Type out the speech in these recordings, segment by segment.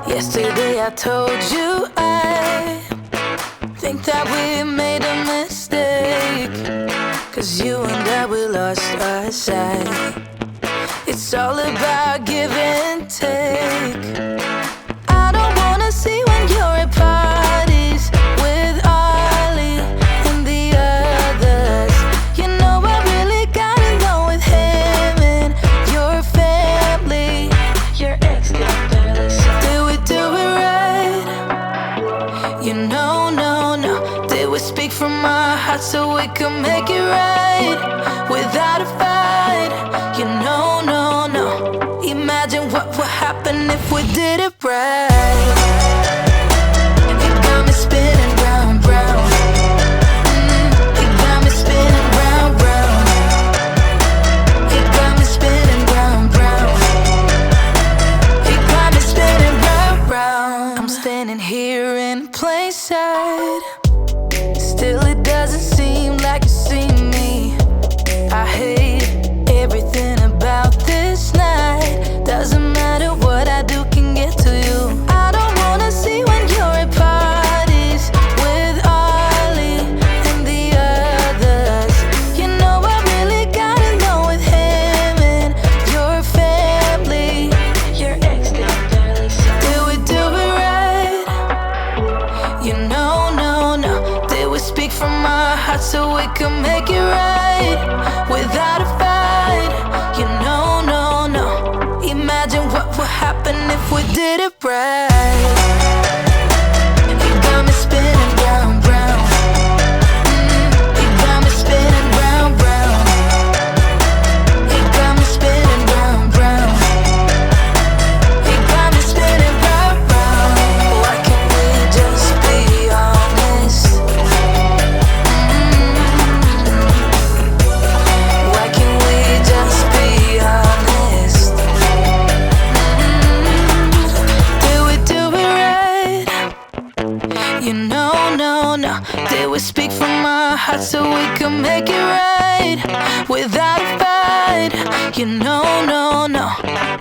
Yesterday I told you I think that we made a mistake, 'cause you and I, we lost our sight. It's all about give and take. I don't wanna see when you're at parties with Ollie and the others. You know I really got along with him and your family. Your ex did barely say. Did we do it right? You know, no. Did we speak from our hearts so we could make it right without a fight? You know, no. Imagine what would happen if we did it right. You got me spinning round, round. You got me spinning round, round. You got me spinning round, round. You got me spinning round, round. I'm standing here in plain sight. Still it doesn't seem like you see me. I hate everything about this night. Doesn't matter what I do can get to you. I don't wanna see when you're at parties with Ollie and the others. You know I really got along with him and your family. Your ex did barely say. Did we do it right? You know, no. Did we speak from our hearts so we could make it right without a fight? You know, no. Imagine what would happen if we did it right. You got me spinning round, round. You got me spinning round, round. You got me spinning round, round. You got me spinning round, round. Why can't we just be honest? Why can't we just be honest? Did we do it right? You know, no. Did we speak from our hearts so we could make it right without a fight? You know, no.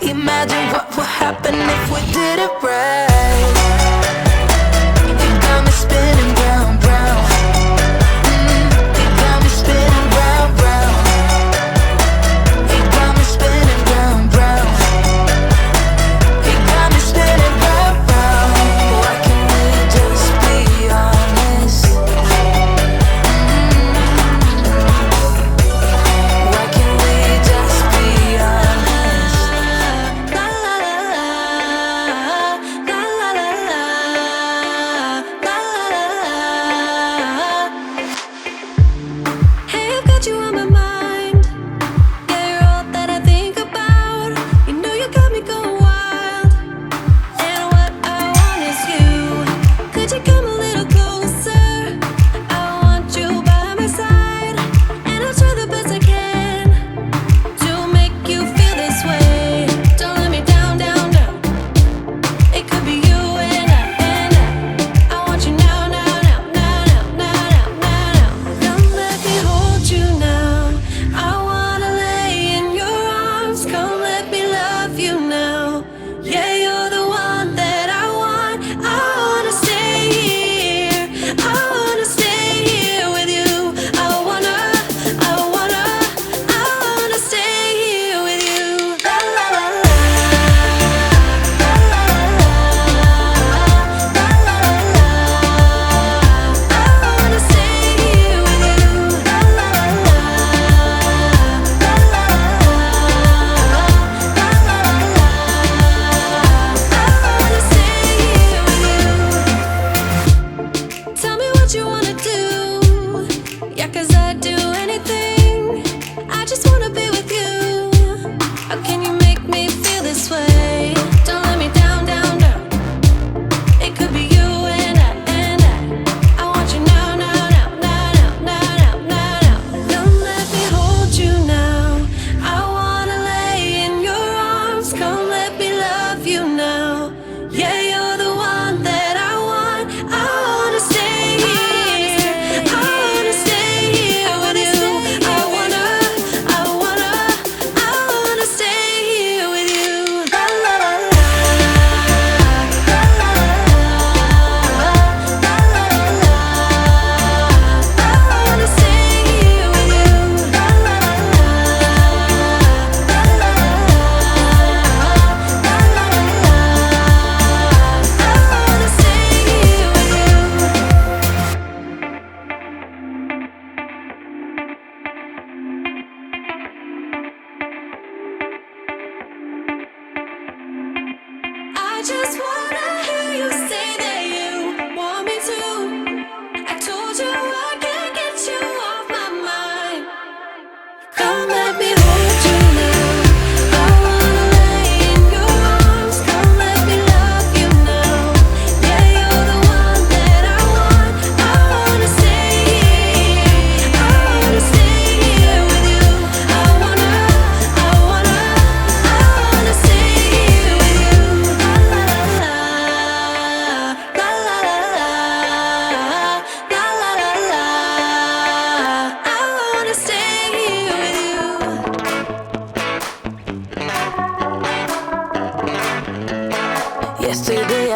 Imagine what would happen if we did it right. You got me spinning round, round. You got me spinning round, round. You got me spinning round, round. You got me spinning round, round. Why can't we just be honest? Why can't we just be honest? La la la la, la la la la.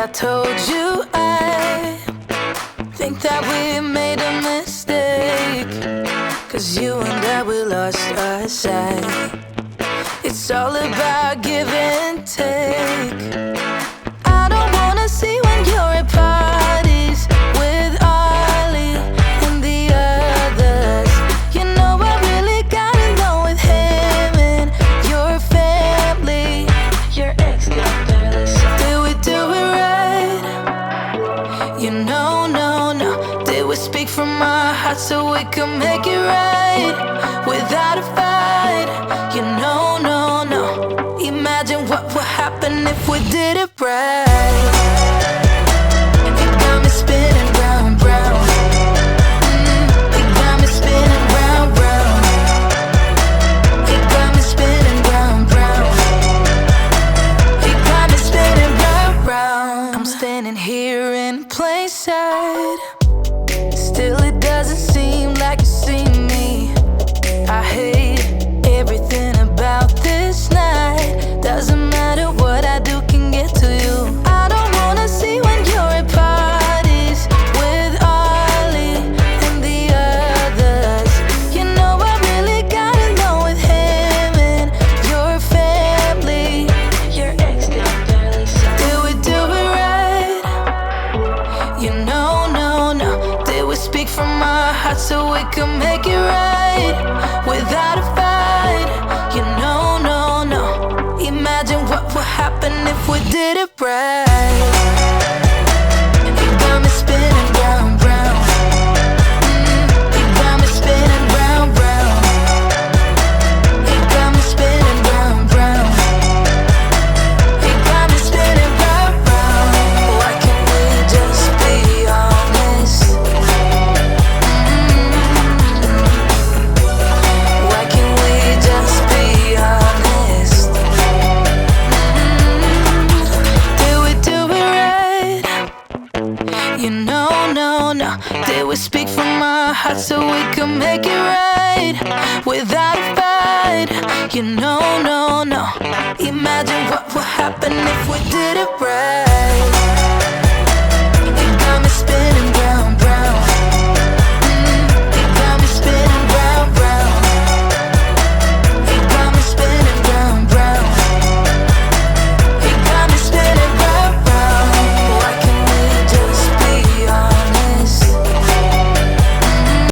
I told you I think that we made a mistake. 'Cause you and I, we lost our sight. It's all about give and take. I don't wanna see when you're at parties with Ollie and the others. You know I really got along with him and your family. Your ex got barely said. Did we do it right? You know, no. Did we speak from our hearts so we could make it right without a fight? You know, no. Imagine what would happen if we did it right. It got me spinning round. It got me spinning round. It got me spinning round. It got me spinning round. I'm standing here in plain sight. Still it doesn't seem like you see me. I hate everything about this night. Doesn't matter what I do can get to you. I don't wanna see when you're at parties with Ollie and the others. You know I really got along with him and your family. Your ex got barely said. Did we do it right? You know, no. Did we speak from our hearts so we could make it right without a fight? You know, no. Imagine what would happen if we did it right. It got me spinning round. It got me spinning round. It got me spinning round. It got me spinning round. Why can't we just be honest? Why can't we just be honest? You know, no. Did we speak from our hearts so we could make it right without a fight? You know, no. Imagine what would happen if we did it right.